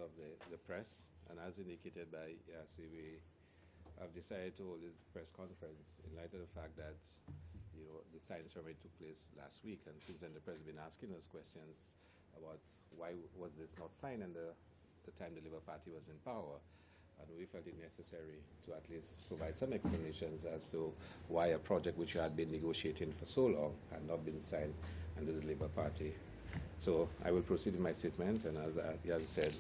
of the press, and as indicated by Yasi, we have decided to hold this press conference in light of the fact that the signing ceremony took place last week, and since then the press has been asking us questions about why was this not signed in the time the Labour Party was in power. And we felt it necessary to at least provide some explanations as to why a project which had been negotiating for so long had not been signed under the Labour Party. So I will proceed in my statement, and as I said,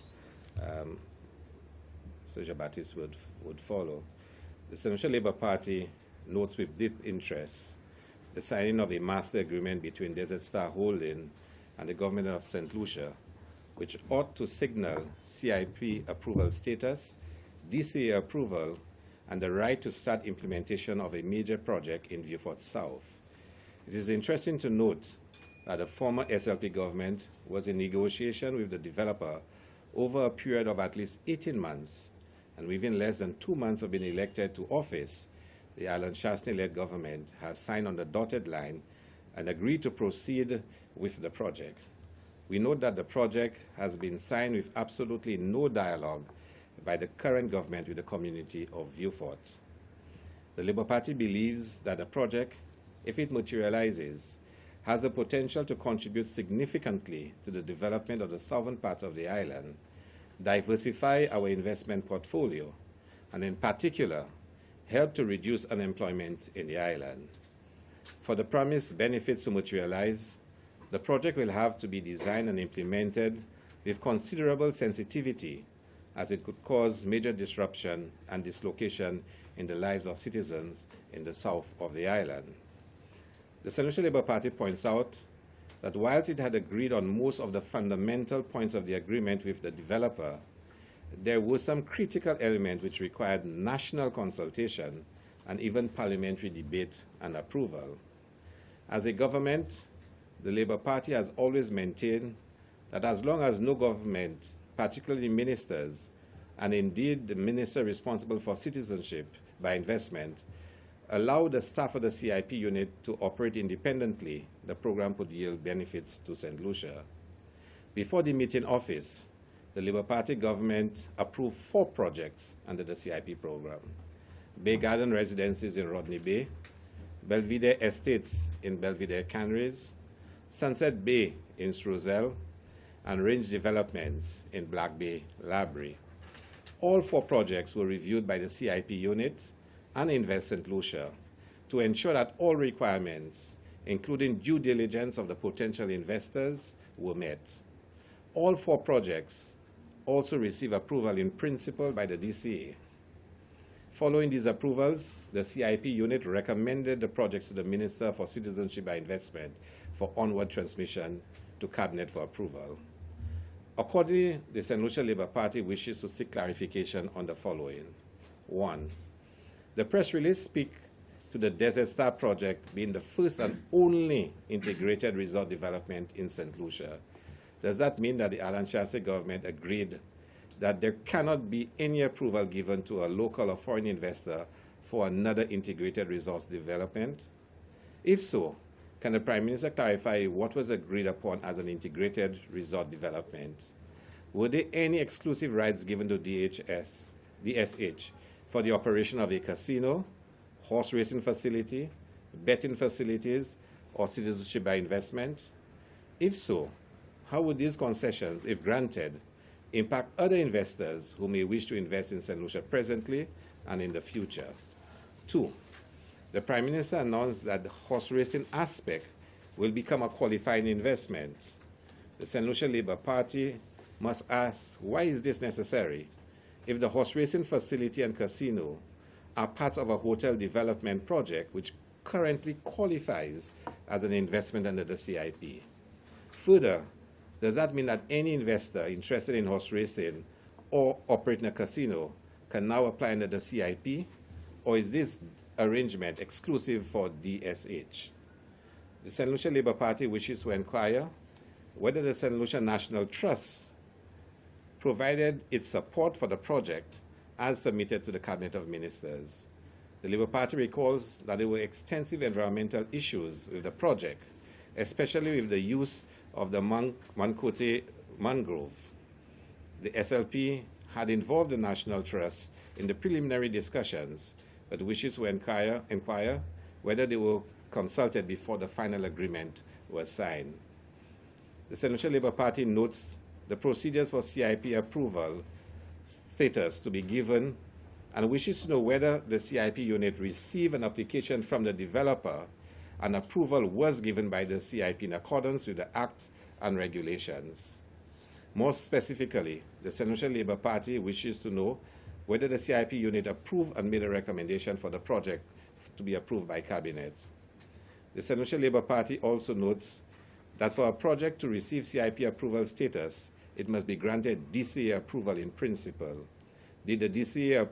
Sir Jean-Baptiste would follow. The Central Labour Party notes with deep interest the signing of a master agreement between Desert Star Holding and the government of St. Lucia, which ought to signal CIP approval status, DCA approval, and the right to start implementation of a major project in Vieux-Fort South. It is interesting to note that the former SLP government was in negotiation with the developer over a period of at least 18 months, and within less than 2 months of being elected to office, the Alan Chastanet-led government has signed on the dotted line and agreed to proceed with the project. We note that the project has been signed with absolutely no dialogue by the current government with the community of Vieux-Fort. The Labour Party believes that the project, if it materializes, has the potential to contribute significantly to the development of the southern part of the island, diversify our investment portfolio, and in particular, help to reduce unemployment in the island. For the promised benefits to materialize, the project will have to be designed and implemented with considerable sensitivity, as it could cause major disruption and dislocation in the lives of citizens in the south of the island. The Central Labour Party points out that whilst it had agreed on most of the fundamental points of the agreement with the developer, there were some critical elements which required national consultation and even parliamentary debate and approval. As a government, the Labour Party has always maintained that as long as no government, particularly ministers, and indeed the minister responsible for citizenship by investment, allow the staff of the CIP unit to operate independently, the program could yield benefits to St. Lucia. Before the meeting office, the Labour Party government approved 4 projects under the CIP program: Bay Garden Residences in Rodney Bay, Belvedere Estates in Belvedere Canaries, Sunset Bay in Strozel, and Range Developments in Black Bay, Labrie. All 4 projects were reviewed by the CIP unit and Invest St. Lucia to ensure that all requirements, including due diligence of the potential investors, were met. All 4 projects also received approval in principle by the DCA. Following these approvals, the CIP unit recommended the projects to the Minister for Citizenship by Investment for onward transmission to Cabinet for approval. Accordingly, the St. Lucia Labour Party wishes to seek clarification on the following. 1. The press release speaks to the Desert Star project being the first and only integrated resort development in St. Lucia. Does that mean that the Alan Chastanet government agreed that there cannot be any approval given to a local or foreign investor for another integrated resource development? If so, can the Prime Minister clarify what was agreed upon as an integrated resort development? Were there any exclusive rights given to DSH for the operation of a casino, horse racing facility, betting facilities, or citizenship by investment? If so, how would these concessions, if granted, impact other investors who may wish to invest in St. Lucia presently and in the future? 2. The Prime Minister announced that the horse racing aspect will become a qualifying investment. The St. Lucia Labour Party must ask, why is this necessary if the horse racing facility and casino are parts of a hotel development project which currently qualifies as an investment under the CIP? Further, does that mean that any investor interested in horse racing or operating a casino can now apply under the CIP, or is this arrangement exclusive for DSH? The St. Lucia Labour Party wishes to inquire whether the St. Lucia National Trust provided its support for the project as submitted to the Cabinet of Ministers. The Labour Party recalls that there were extensive environmental issues with the project, especially with the use of the Mancote mangrove. the SLP had involved the National Trust in the preliminary discussions, but wishes to inquire whether they were consulted before the final agreement was signed. The St. Lucia Labour Party notes the procedures for CIP approval status to be given and wishes to know whether the CIP unit received an application from the developer and approval was given by the CIP in accordance with the Act and regulations. More specifically, the St. Lucia Labour Party wishes to know whether the CIP unit approved and made a recommendation for the project to be approved by Cabinet. The St. Lucia Labour Party also notes that for a project to receive CIP approval status, it must be granted DCA approval in principle. Did the DCA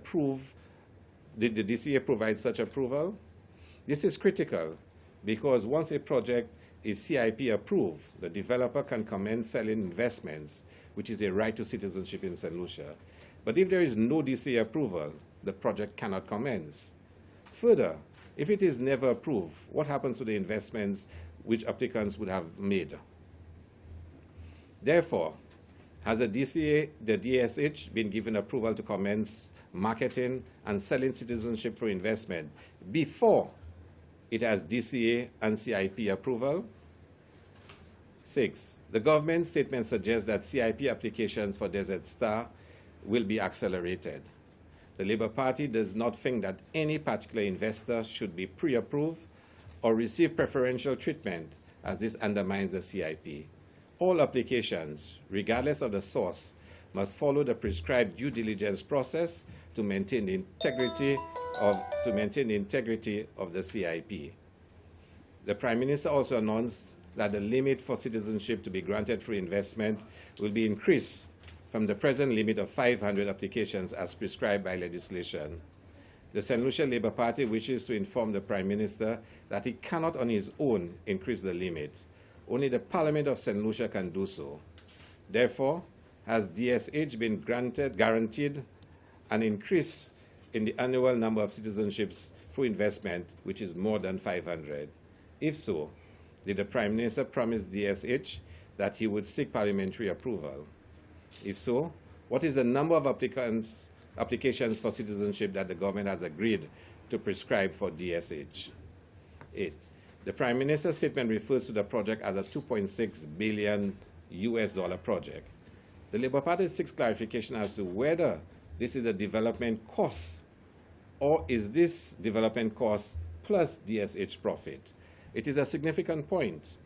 provide such approval? This is critical because once a project is CIP approved, the developer can commence selling investments, which is a right to citizenship in St. Lucia. But if there is no DCA approval, the project cannot commence. Further, if it is never approved, what happens to the investments which applicants would have made? Therefore, has the DSH been given approval to commence marketing and selling citizenship for investment before it has DCA and CIP approval? 6. The government statement suggests that CIP applications for Desert Star will be accelerated. The Labour Party does not think that any particular investor should be pre-approved or receive preferential treatment, as this undermines the CIP. All applications, regardless of the source, must follow the prescribed due diligence process to maintain the integrity of the CIP. The Prime Minister also announced that the limit for citizenship to be granted for investment will be increased from the present limit of 500 applications as prescribed by legislation. The St. Lucia Labour Party wishes to inform the Prime Minister that he cannot on his own increase the limit. Only the Parliament of St. Lucia can do so. Therefore, has DSH been guaranteed an increase in the annual number of citizenships for investment, which is more than 500? If so, did the Prime Minister promise DSH that he would seek parliamentary approval? If so, what is the number of applications for citizenship that the government has agreed to prescribe for DSH? 8. The Prime Minister's statement refers to the project as a $2.6 billion project. The Labour Party seeks clarification as to whether this is a development cost or is this development cost plus DSH profit. It is a significant point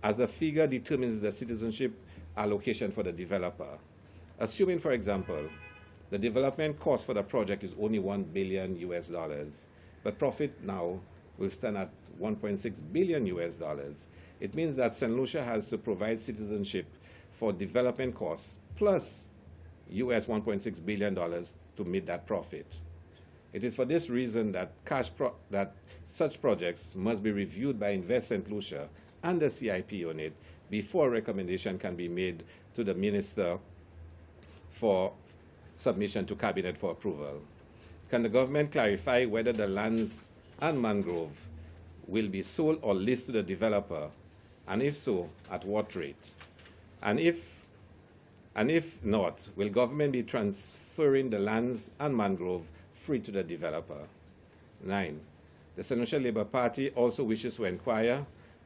as the figure determines the citizenship allocation for the developer. Assuming, for example, the development cost for the project is only $1 billion, but profit now will stand at $1.6 billion. It means that St. Lucia has to provide citizenship for development costs plus $1.6 billion to meet that profit. It is for this reason that such projects must be reviewed by Invest St. Lucia and the CIP unit before a recommendation can be made to the Minister for submission to Cabinet for approval. Can the government clarify whether the lands and mangrove will be sold or leased to the developer, and if so, at what rate? And if not, will government be transferring the lands and mangrove free to the developer? 9. The St. Lucia Labour Party also wishes to inquire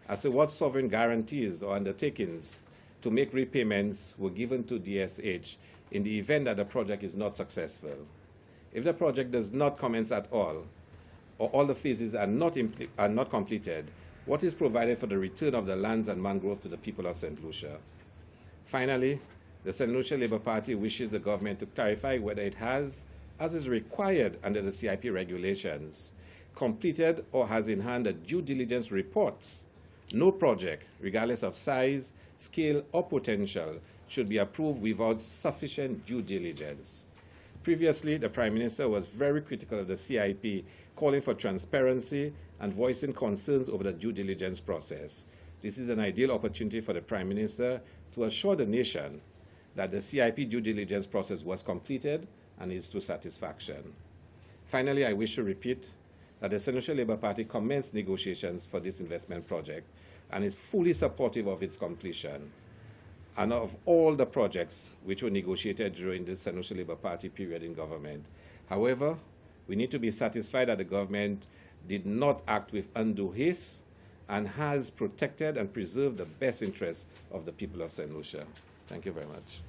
as to what sovereign guarantees or undertakings to make repayments were given to DSH in the event that the project is not successful. If the project does not commence at all, or all the phases are not completed, what is provided for the return of the lands and mangrove to the people of St. Lucia? Finally, the St. Lucia Labour Party wishes the government to clarify whether it has, as is required under the CIP regulations, completed or has in hand the due diligence reports. No project, regardless of size, scale, or potential, should be approved without sufficient due diligence. Previously, the Prime Minister was very critical of the CIP, calling for transparency and voicing concerns over the due diligence process. This is an ideal opportunity for the Prime Minister to assure the nation that the CIP due diligence process was completed and is to satisfaction. Finally, I wish to repeat that the St. Lucia Labour Party commenced negotiations for this investment project and is fully supportive of its completion. and of all the projects which were negotiated during the St. Lucia Labour Party period in government. However, we need to be satisfied that the government did not act with undue haste and has protected and preserved the best interests of the people of St. Lucia. Thank you very much.